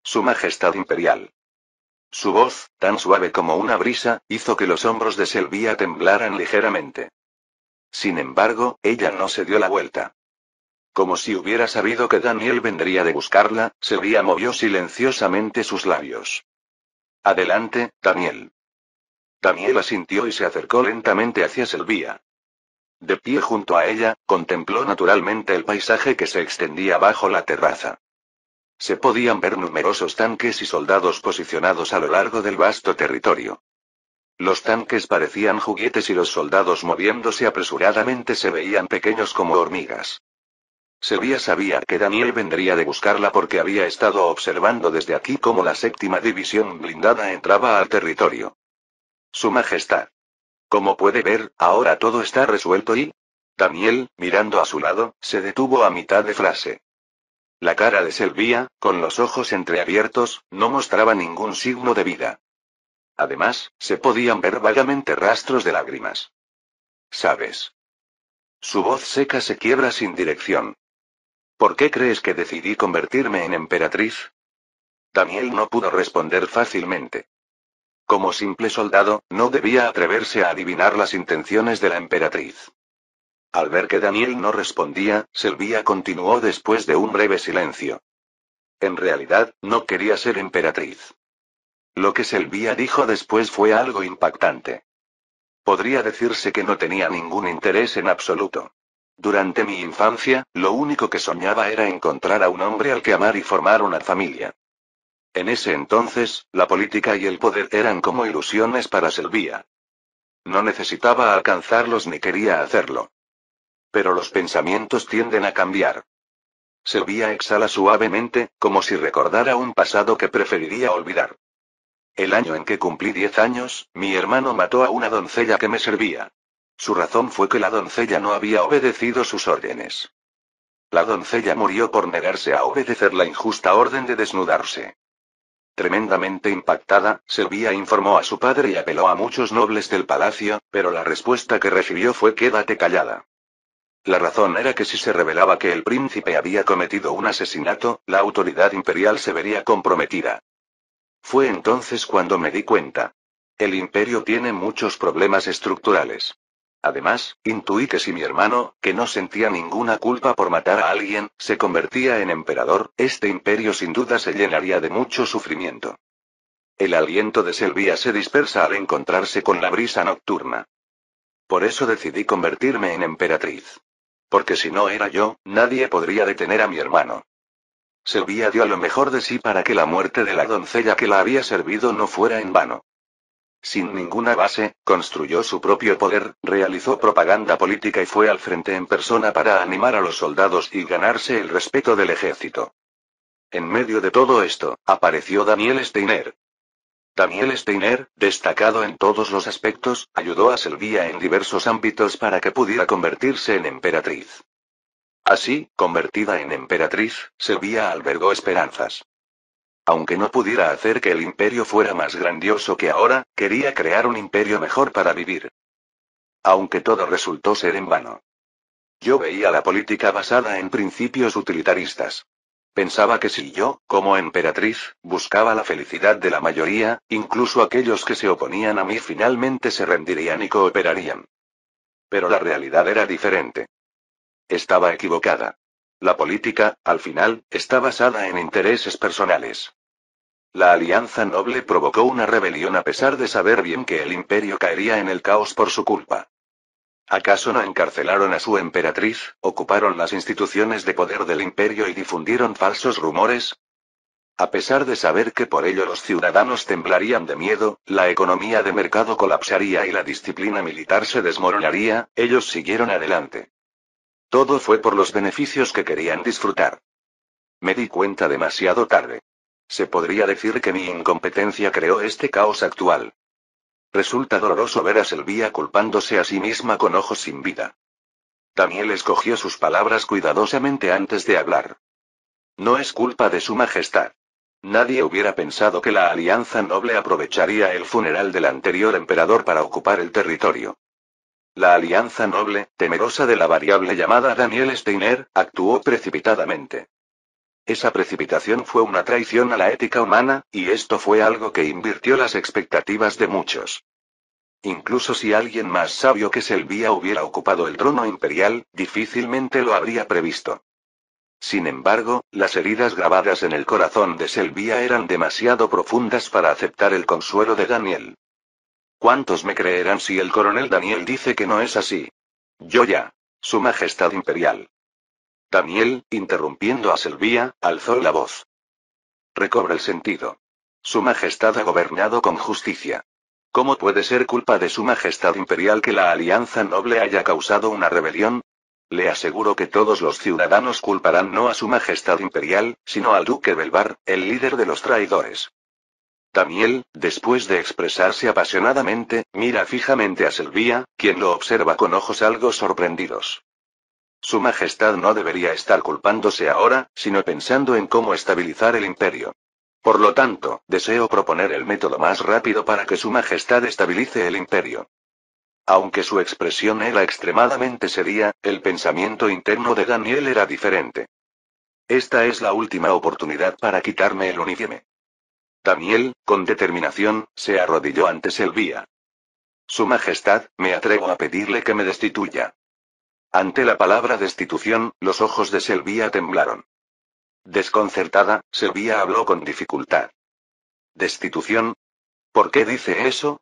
«Su Majestad Imperial». Su voz, tan suave como una brisa, hizo que los hombros de Sylvia temblaran ligeramente. Sin embargo, ella no se dio la vuelta. Como si hubiera sabido que Daniel vendría de buscarla, Sylvia movió silenciosamente sus labios. «Adelante, Daniel». Daniel asintió y se acercó lentamente hacia Sylvia. De pie junto a ella, contempló naturalmente el paisaje que se extendía bajo la terraza. Se podían ver numerosos tanques y soldados posicionados a lo largo del vasto territorio. Los tanques parecían juguetes y los soldados moviéndose apresuradamente se veían pequeños como hormigas. Sylvia sabía que Daniel vendría de buscarla porque había estado observando desde aquí cómo la 7ª división blindada entraba al territorio. Su Majestad. Como puede ver, ahora todo está resuelto y... Daniel, mirando a su lado, se detuvo a mitad de frase. La cara de Sylvia, con los ojos entreabiertos, no mostraba ningún signo de vida. Además, se podían ver vagamente rastros de lágrimas. ¿Sabes? Su voz seca se quiebra sin dirección. ¿Por qué crees que decidí convertirme en emperatriz? Daniel no pudo responder fácilmente. Como simple soldado, no debía atreverse a adivinar las intenciones de la emperatriz. Al ver que Daniel no respondía, Sylvia continuó después de un breve silencio. En realidad, no quería ser emperatriz. Lo que Sylvia dijo después fue algo impactante. Podría decirse que no tenía ningún interés en absoluto. Durante mi infancia, lo único que soñaba era encontrar a un hombre al que amar y formar una familia. En ese entonces, la política y el poder eran como ilusiones para Sylvia. No necesitaba alcanzarlos ni quería hacerlo. Pero los pensamientos tienden a cambiar. Sylvia exhala suavemente, como si recordara un pasado que preferiría olvidar. El año en que cumplí 10 años, mi hermano mató a una doncella que me servía. Su razón fue que la doncella no había obedecido sus órdenes. La doncella murió por negarse a obedecer la injusta orden de desnudarse. Tremendamente impactada, Sylvia informó a su padre y apeló a muchos nobles del palacio, pero la respuesta que recibió fue quédate callada. La razón era que si se revelaba que el príncipe había cometido un asesinato, la autoridad imperial se vería comprometida. Fue entonces cuando me di cuenta. El imperio tiene muchos problemas estructurales. Además, intuí que si mi hermano, que no sentía ninguna culpa por matar a alguien, se convertía en emperador, este imperio sin duda se llenaría de mucho sufrimiento. El aliento de Sylvia se dispersa al encontrarse con la brisa nocturna. Por eso decidí convertirme en emperatriz. Porque si no era yo, nadie podría detener a mi hermano. Sylvia dio lo mejor de sí para que la muerte de la doncella que la había servido no fuera en vano. Sin ninguna base, construyó su propio poder, realizó propaganda política y fue al frente en persona para animar a los soldados y ganarse el respeto del ejército. En medio de todo esto, apareció Daniel Steiner. Daniel Steiner, destacado en todos los aspectos, ayudó a Sylvia en diversos ámbitos para que pudiera convertirse en emperatriz. Así, convertida en emperatriz, Sylvia albergó esperanzas. Aunque no pudiera hacer que el imperio fuera más grandioso que ahora, quería crear un imperio mejor para vivir. Aunque todo resultó ser en vano. Yo veía la política basada en principios utilitaristas. Pensaba que si yo, como emperatriz, buscaba la felicidad de la mayoría, incluso aquellos que se oponían a mí finalmente se rendirían y cooperarían. Pero la realidad era diferente. Estaba equivocada. La política, al final, está basada en intereses personales. La Alianza Noble provocó una rebelión a pesar de saber bien que el imperio caería en el caos por su culpa. ¿Acaso no encarcelaron a su emperatriz, ocuparon las instituciones de poder del imperio y difundieron falsos rumores? A pesar de saber que por ello los ciudadanos temblarían de miedo, la economía de mercado colapsaría y la disciplina militar se desmoronaría, ellos siguieron adelante. Todo fue por los beneficios que querían disfrutar. Me di cuenta demasiado tarde. Se podría decir que mi incompetencia creó este caos actual. Resulta doloroso ver a Sylvia culpándose a sí misma con ojos sin vida. Daniel escogió sus palabras cuidadosamente antes de hablar. No es culpa de su majestad. Nadie hubiera pensado que la Alianza Noble aprovecharía el funeral del anterior emperador para ocupar el territorio. La Alianza Noble, temerosa de la variable llamada Daniel Steiner, actuó precipitadamente. Esa precipitación fue una traición a la ética humana, y esto fue algo que invirtió las expectativas de muchos. Incluso si alguien más sabio que Sylvia hubiera ocupado el trono imperial, difícilmente lo habría previsto. Sin embargo, las heridas grabadas en el corazón de Sylvia eran demasiado profundas para aceptar el consuelo de Daniel. ¿Cuántos me creerán si el coronel Daniel dice que no es así? Yo ya. Su Majestad Imperial. Daniel, interrumpiendo a Sylvia, alzó la voz. Recobra el sentido. Su Majestad ha gobernado con justicia. ¿Cómo puede ser culpa de Su Majestad Imperial que la Alianza Noble haya causado una rebelión? Le aseguro que todos los ciudadanos culparán no a Su Majestad Imperial, sino al Duque Belvar, el líder de los traidores. Daniel, después de expresarse apasionadamente, mira fijamente a Sylvia, quien lo observa con ojos algo sorprendidos. Su Majestad no debería estar culpándose ahora, sino pensando en cómo estabilizar el imperio. Por lo tanto, deseo proponer el método más rápido para que Su Majestad estabilice el imperio. Aunque su expresión era extremadamente seria, el pensamiento interno de Daniel era diferente. Esta es la última oportunidad para quitarme el uniforme. Daniel, con determinación, se arrodilló ante Sylvia. Su Majestad, me atrevo a pedirle que me destituya. Ante la palabra destitución, los ojos de Sylvia temblaron. Desconcertada, Sylvia habló con dificultad. ¿Destitución? ¿Por qué dice eso?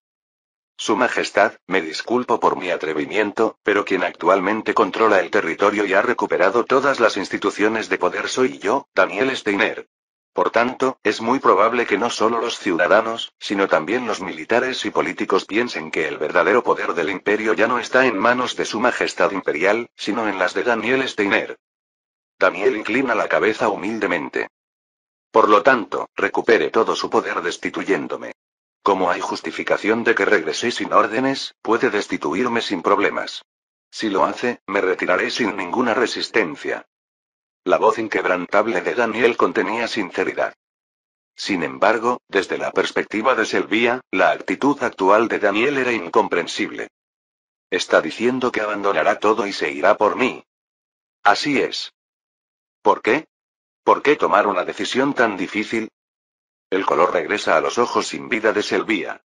Su Majestad, me disculpo por mi atrevimiento, pero quien actualmente controla el territorio y ha recuperado todas las instituciones de poder soy yo, Daniel Steiner. Por tanto, es muy probable que no solo los ciudadanos, sino también los militares y políticos piensen que el verdadero poder del imperio ya no está en manos de Su Majestad Imperial, sino en las de Daniel Steiner. Daniel inclina la cabeza humildemente. Por lo tanto, recupere todo su poder destituyéndome. Como hay justificación de que regresé sin órdenes, puede destituirme sin problemas. Si lo hace, me retiraré sin ninguna resistencia. La voz inquebrantable de Daniel contenía sinceridad. Sin embargo, desde la perspectiva de Sylvia, la actitud actual de Daniel era incomprensible. Está diciendo que abandonará todo y se irá por mí. Así es. ¿Por qué? ¿Por qué tomar una decisión tan difícil? El color regresa a los ojos sin vida de Sylvia.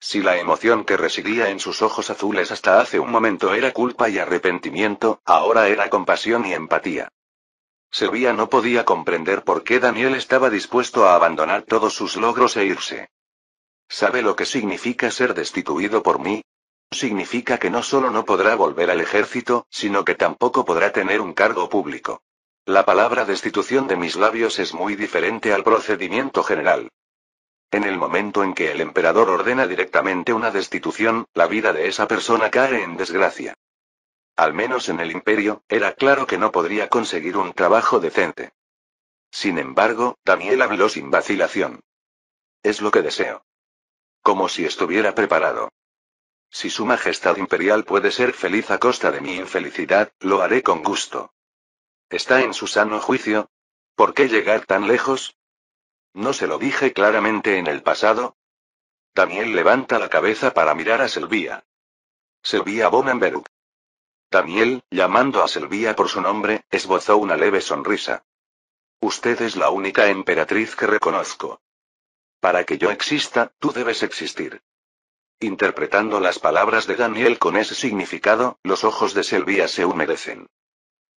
Si la emoción que residía en sus ojos azules hasta hace un momento era culpa y arrepentimiento, ahora era compasión y empatía. Sylvia no podía comprender por qué Daniel estaba dispuesto a abandonar todos sus logros e irse. ¿Sabe lo que significa ser destituido por mí? Significa que no solo no podrá volver al ejército, sino que tampoco podrá tener un cargo público. La palabra destitución de mis labios es muy diferente al procedimiento general. En el momento en que el emperador ordena directamente una destitución, la vida de esa persona cae en desgracia. Al menos en el imperio, era claro que no podría conseguir un trabajo decente. Sin embargo, Daniel habló sin vacilación. Es lo que deseo. Como si estuviera preparado. Si Su Majestad Imperial puede ser feliz a costa de mi infelicidad, lo haré con gusto. ¿Está en su sano juicio? ¿Por qué llegar tan lejos? ¿No se lo dije claramente en el pasado? Daniel levanta la cabeza para mirar a Sylvia. Sylvia Bonenberg. Daniel, llamando a Sylvia por su nombre, esbozó una leve sonrisa. Usted es la única emperatriz que reconozco. Para que yo exista, tú debes existir. Interpretando las palabras de Daniel con ese significado, los ojos de Sylvia se humedecen.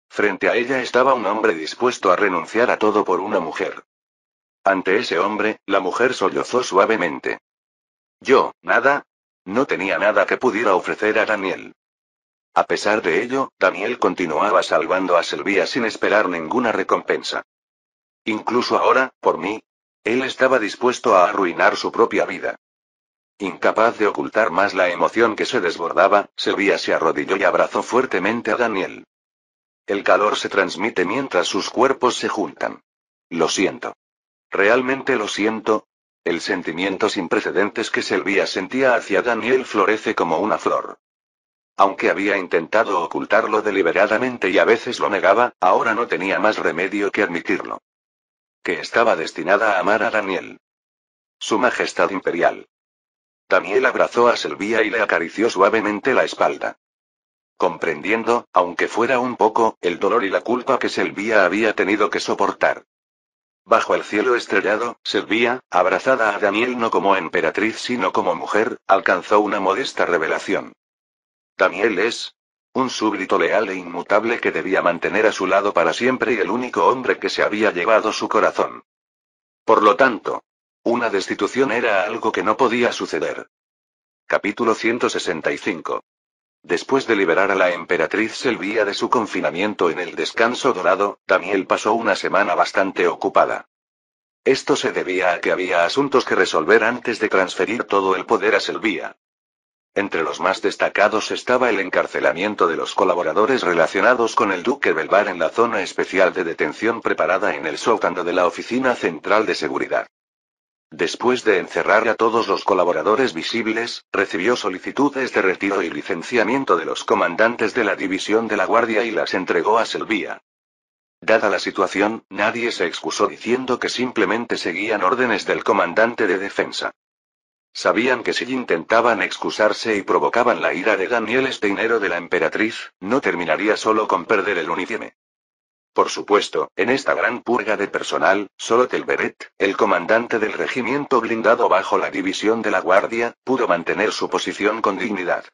Frente a ella estaba un hombre dispuesto a renunciar a todo por una mujer. Ante ese hombre, la mujer sollozó suavemente. Yo, nada. No tenía nada que pudiera ofrecer a Daniel. A pesar de ello, Daniel continuaba salvando a Sylvia sin esperar ninguna recompensa. Incluso ahora, por mí, él estaba dispuesto a arruinar su propia vida. Incapaz de ocultar más la emoción que se desbordaba, Sylvia se arrodilló y abrazó fuertemente a Daniel. El calor se transmite mientras sus cuerpos se juntan. Lo siento. Realmente lo siento. El sentimiento sin precedentes que Sylvia sentía hacia Daniel florece como una flor. Aunque había intentado ocultarlo deliberadamente y a veces lo negaba, ahora no tenía más remedio que admitirlo. Que estaba destinada a amar a Daniel. Su Majestad Imperial. Daniel abrazó a Sylvia y le acarició suavemente la espalda. Comprendiendo, aunque fuera un poco, el dolor y la culpa que Sylvia había tenido que soportar. Bajo el cielo estrellado, Sylvia, abrazada a Daniel no como emperatriz sino como mujer, alcanzó una modesta revelación. Daniel es un súbdito leal e inmutable que debía mantener a su lado para siempre y el único hombre que se había llevado su corazón. Por lo tanto, una destitución era algo que no podía suceder. Capítulo 165. Después de liberar a la emperatriz Sylvia de su confinamiento en el descanso dorado, Daniel pasó una semana bastante ocupada. Esto se debía a que había asuntos que resolver antes de transferir todo el poder a Sylvia. Entre los más destacados estaba el encarcelamiento de los colaboradores relacionados con el duque Belvar en la zona especial de detención preparada en el sótano de la Oficina Central de Seguridad. Después de encerrar a todos los colaboradores visibles, recibió solicitudes de retiro y licenciamiento de los comandantes de la división de la Guardia y las entregó a Sylvia. Dada la situación, nadie se excusó diciendo que simplemente seguían órdenes del comandante de defensa. Sabían que si intentaban excusarse y provocaban la ira de Daniel Steiner o de la emperatriz, no terminaría solo con perder el uniforme. Por supuesto, en esta gran purga de personal, solo Telveret, el comandante del regimiento blindado bajo la división de la Guardia, pudo mantener su posición con dignidad.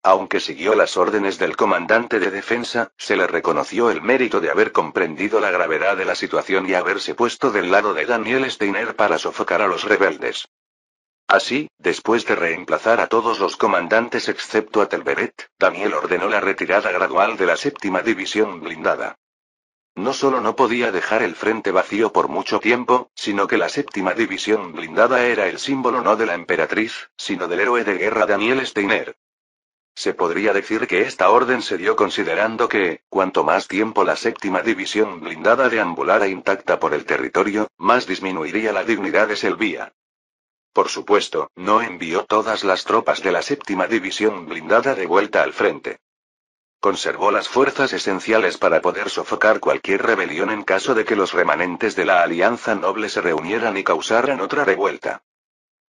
Aunque siguió las órdenes del comandante de defensa, se le reconoció el mérito de haber comprendido la gravedad de la situación y haberse puesto del lado de Daniel Steiner para sofocar a los rebeldes. Así, después de reemplazar a todos los comandantes excepto a Telveret, Daniel ordenó la retirada gradual de la 7ª división blindada. No solo no podía dejar el frente vacío por mucho tiempo, sino que la 7ª división blindada era el símbolo no de la emperatriz, sino del héroe de guerra Daniel Steiner. Se podría decir que esta orden se dio considerando que, cuanto más tiempo la 7ª división blindada deambulara intacta por el territorio, más disminuiría la dignidad de Selvia. Por supuesto, no envió todas las tropas de la 7ª división blindada de vuelta al frente. Conservó las fuerzas esenciales para poder sofocar cualquier rebelión en caso de que los remanentes de la Alianza Noble se reunieran y causaran otra revuelta.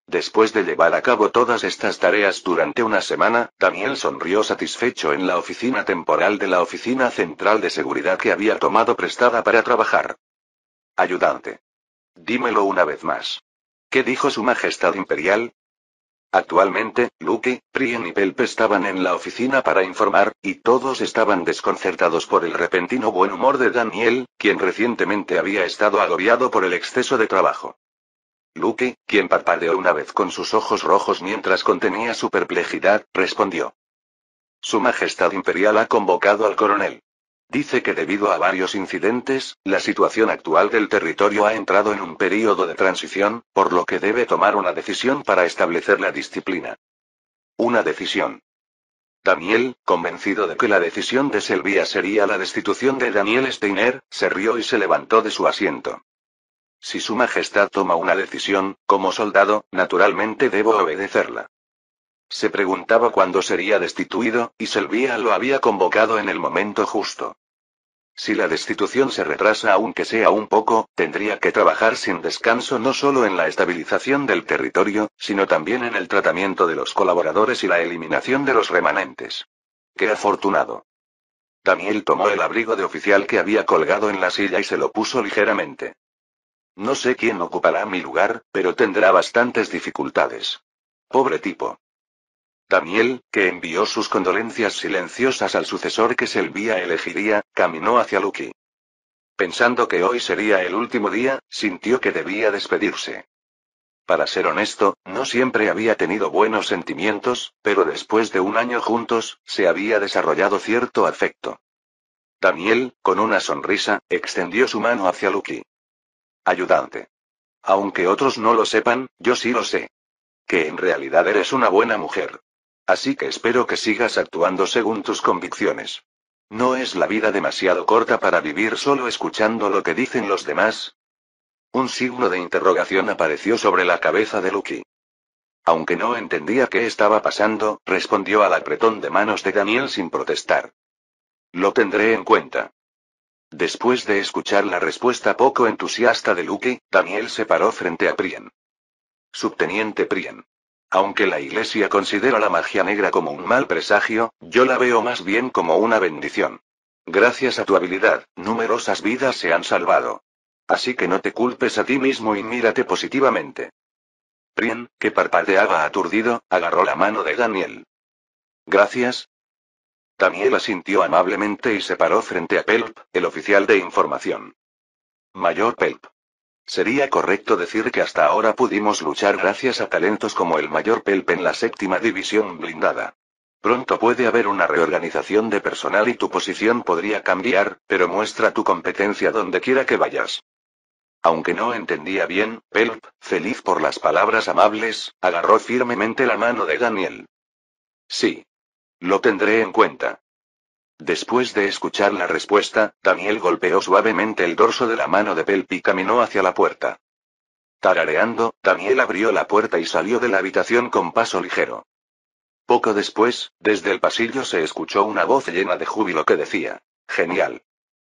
Después de llevar a cabo todas estas tareas durante una semana, Daniel sonrió satisfecho en la oficina temporal de la Oficina Central de Seguridad que había tomado prestada para trabajar. Ayudante. Dímelo una vez más. ¿Qué dijo Su Majestad Imperial? Actualmente, Luke, Prien y Pelp estaban en la oficina para informar, y todos estaban desconcertados por el repentino buen humor de Daniel, quien recientemente había estado agobiado por el exceso de trabajo. Luke, quien parpadeó una vez con sus ojos rojos mientras contenía su perplejidad, respondió. Su Majestad Imperial ha convocado al coronel. Dice que debido a varios incidentes, la situación actual del territorio ha entrado en un período de transición, por lo que debe tomar una decisión para establecer la disciplina. Una decisión. Daniel, convencido de que la decisión de Selvia sería la destitución de Daniel Steiner, se rió y se levantó de su asiento. Si Su Majestad toma una decisión, como soldado, naturalmente debo obedecerla. Se preguntaba cuándo sería destituido, y Selvia lo había convocado en el momento justo. Si la destitución se retrasa aunque sea un poco, tendría que trabajar sin descanso no solo en la estabilización del territorio, sino también en el tratamiento de los colaboradores y la eliminación de los remanentes. ¡Qué afortunado! Daniel tomó el abrigo de oficial que había colgado en la silla y se lo puso ligeramente. No sé quién ocupará mi lugar, pero tendrá bastantes dificultades. Pobre tipo. Daniel, que envió sus condolencias silenciosas al sucesor que Selvia elegiría, caminó hacia Luke. Pensando que hoy sería el último día, sintió que debía despedirse. Para ser honesto, no siempre había tenido buenos sentimientos, pero después de un año juntos, se había desarrollado cierto afecto. Daniel, con una sonrisa, extendió su mano hacia Luke. Ayudante. Aunque otros no lo sepan, yo sí lo sé. Que en realidad eres una buena mujer. Así que espero que sigas actuando según tus convicciones. ¿No es la vida demasiado corta para vivir solo escuchando lo que dicen los demás? Un signo de interrogación apareció sobre la cabeza de Luke. Aunque no entendía qué estaba pasando, respondió al apretón de manos de Daniel sin protestar. Lo tendré en cuenta. Después de escuchar la respuesta poco entusiasta de Luke, Daniel se paró frente a Prien. Subteniente Prien. Aunque la Iglesia considera la magia negra como un mal presagio, yo la veo más bien como una bendición. Gracias a tu habilidad, numerosas vidas se han salvado. Así que no te culpes a ti mismo y mírate positivamente. Prien, que parpadeaba aturdido, agarró la mano de Daniel. Gracias. Daniel asintió amablemente y se paró frente a Pelp, el oficial de información. Mayor Pelp. Sería correcto decir que hasta ahora pudimos luchar gracias a talentos como el Mayor Pelp en la 7ª división blindada. Pronto puede haber una reorganización de personal y tu posición podría cambiar, pero muestra tu competencia donde quiera que vayas. Aunque no entendía bien, Pelp, feliz por las palabras amables, agarró firmemente la mano de Daniel. Sí. Lo tendré en cuenta. Después de escuchar la respuesta, Daniel golpeó suavemente el dorso de la mano de Pelp y caminó hacia la puerta. Tarareando, Daniel abrió la puerta y salió de la habitación con paso ligero. Poco después, desde el pasillo se escuchó una voz llena de júbilo que decía: «Genial.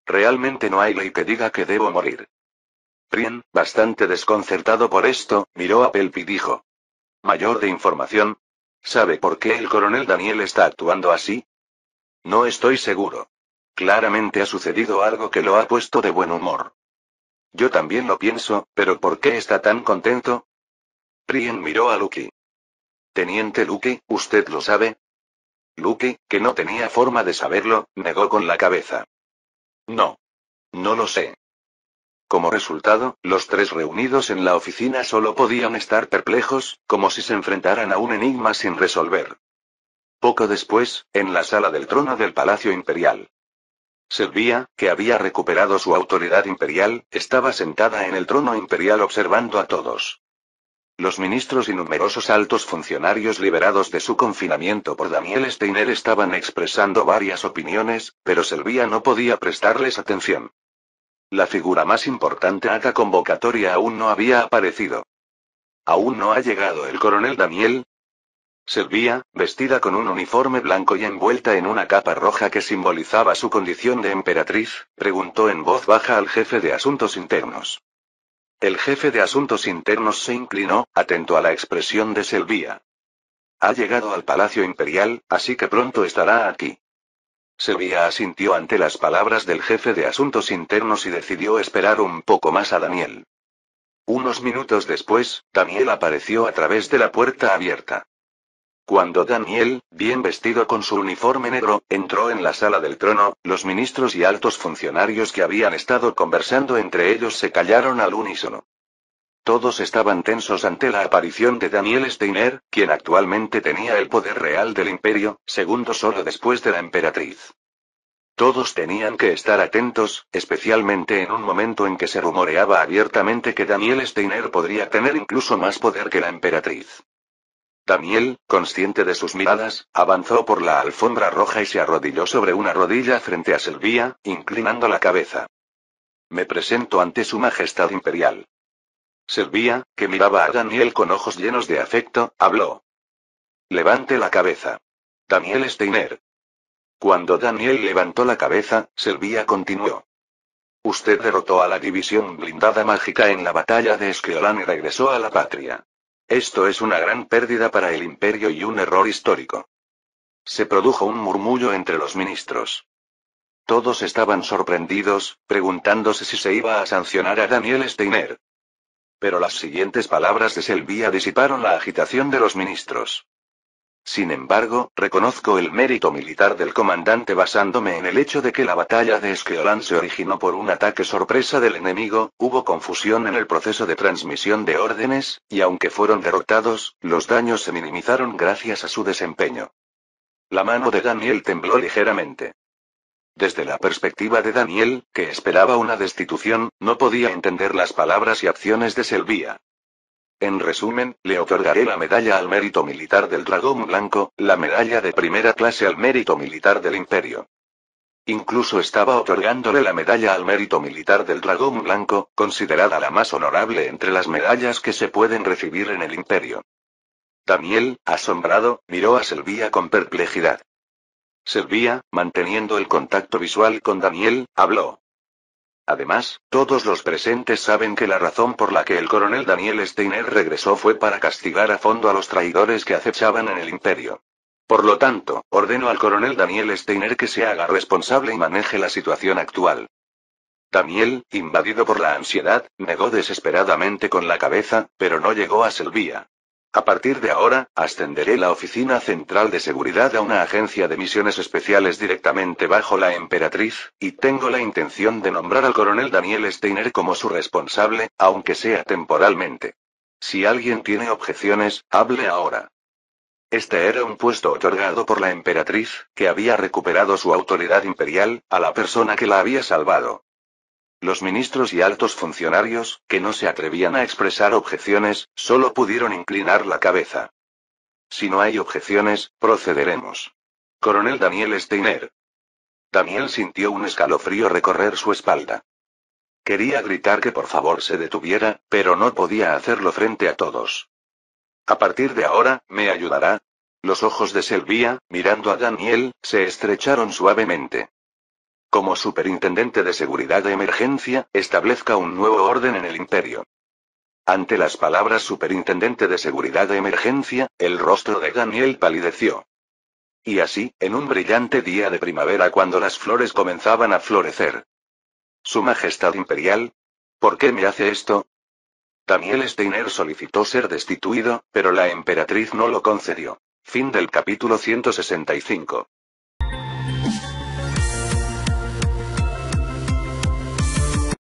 Realmente no hay ley que diga que debo morir». Prien, bastante desconcertado por esto, miró a Pelp y dijo: «Mayor de información. ¿Sabe por qué el coronel Daniel está actuando así?» «No estoy seguro. Claramente ha sucedido algo que lo ha puesto de buen humor. Yo también lo pienso, pero ¿por qué está tan contento? Prien miró a Lucky. Teniente Lucky, ¿usted lo sabe? Lucky, que no tenía forma de saberlo, negó con la cabeza. No. No lo sé. Como resultado, los tres reunidos en la oficina solo podían estar perplejos, como si se enfrentaran a un enigma sin resolver. Poco después, en la sala del trono del Palacio Imperial. Sylvia, que había recuperado su autoridad imperial, estaba sentada en el trono imperial observando a todos. Los ministros y numerosos altos funcionarios liberados de su confinamiento por Daniel Steiner estaban expresando varias opiniones, pero Sylvia no podía prestarles atención. La figura más importante a la convocatoria aún no había aparecido. ¿Aún no ha llegado el coronel Daniel? Sylvia, vestida con un uniforme blanco y envuelta en una capa roja que simbolizaba su condición de emperatriz, preguntó en voz baja al jefe de asuntos internos. El jefe de asuntos internos se inclinó, atento a la expresión de Sylvia. Ha llegado al Palacio Imperial, así que pronto estará aquí. Sylvia asintió ante las palabras del jefe de asuntos internos y decidió esperar un poco más a Daniel. Unos minutos después, Daniel apareció a través de la puerta abierta. Cuando Daniel, bien vestido con su uniforme negro, entró en la sala del trono, los ministros y altos funcionarios que habían estado conversando entre ellos se callaron al unísono. Todos estaban tensos ante la aparición de Daniel Steiner, quien actualmente tenía el poder real del imperio, segundo solo después de la emperatriz. Todos tenían que estar atentos, especialmente en un momento en que se rumoreaba abiertamente que Daniel Steiner podría tener incluso más poder que la emperatriz. Daniel, consciente de sus miradas, avanzó por la alfombra roja y se arrodilló sobre una rodilla frente a Sylvia, inclinando la cabeza. Me presento ante su majestad imperial. Sylvia, que miraba a Daniel con ojos llenos de afecto, habló. Levante la cabeza. Daniel Steiner. Cuando Daniel levantó la cabeza, Sylvia continuó. Usted derrotó a la división blindada mágica en la batalla de Esquiolan y regresó a la patria. Esto es una gran pérdida para el imperio y un error histórico. Se produjo un murmullo entre los ministros. Todos estaban sorprendidos, preguntándose si se iba a sancionar a Daniel Steiner. Pero las siguientes palabras de Sylvia disiparon la agitación de los ministros. Sin embargo, reconozco el mérito militar del comandante basándome en el hecho de que la batalla de Esquiolan se originó por un ataque sorpresa del enemigo, hubo confusión en el proceso de transmisión de órdenes, y aunque fueron derrotados, los daños se minimizaron gracias a su desempeño. La mano de Daniel tembló ligeramente. Desde la perspectiva de Daniel, que esperaba una destitución, no podía entender las palabras y acciones de Sylvia. En resumen, le otorgaré la medalla al mérito militar del Dragón Blanco, la medalla de primera clase al mérito militar del Imperio. Incluso estaba otorgándole la medalla al mérito militar del Dragón Blanco, considerada la más honorable entre las medallas que se pueden recibir en el Imperio. Daniel, asombrado, miró a Sylvia con perplejidad. Sylvia, manteniendo el contacto visual con Daniel, habló. Además, todos los presentes saben que la razón por la que el coronel Daniel Steiner regresó fue para castigar a fondo a los traidores que acechaban en el imperio. Por lo tanto, ordeno al coronel Daniel Steiner que se haga responsable y maneje la situación actual. Daniel, invadido por la ansiedad, negó desesperadamente con la cabeza, pero no llegó a Sylvia. A partir de ahora, ascenderé la Oficina Central de Seguridad a una agencia de misiones especiales directamente bajo la emperatriz, y tengo la intención de nombrar al coronel Daniel Steiner como su responsable, aunque sea temporalmente. Si alguien tiene objeciones, hable ahora. Este era un puesto otorgado por la emperatriz, que había recuperado su autoridad imperial, a la persona que la había salvado. Los ministros y altos funcionarios, que no se atrevían a expresar objeciones, solo pudieron inclinar la cabeza. Si no hay objeciones, procederemos. Coronel Daniel Steiner. Daniel sintió un escalofrío recorrer su espalda. Quería gritar que por favor se detuviera, pero no podía hacerlo frente a todos. A partir de ahora, ¿me ayudará? Los ojos de Sylvia, mirando a Daniel, se estrecharon suavemente. Como superintendente de seguridad de emergencia, establezca un nuevo orden en el imperio. Ante las palabras superintendente de seguridad de emergencia, el rostro de Daniel palideció. Y así, en un brillante día de primavera cuando las flores comenzaban a florecer. Su Majestad Imperial. ¿Por qué me hace esto? Daniel Steiner solicitó ser destituido, pero la emperatriz no lo concedió. Fin del capítulo 165.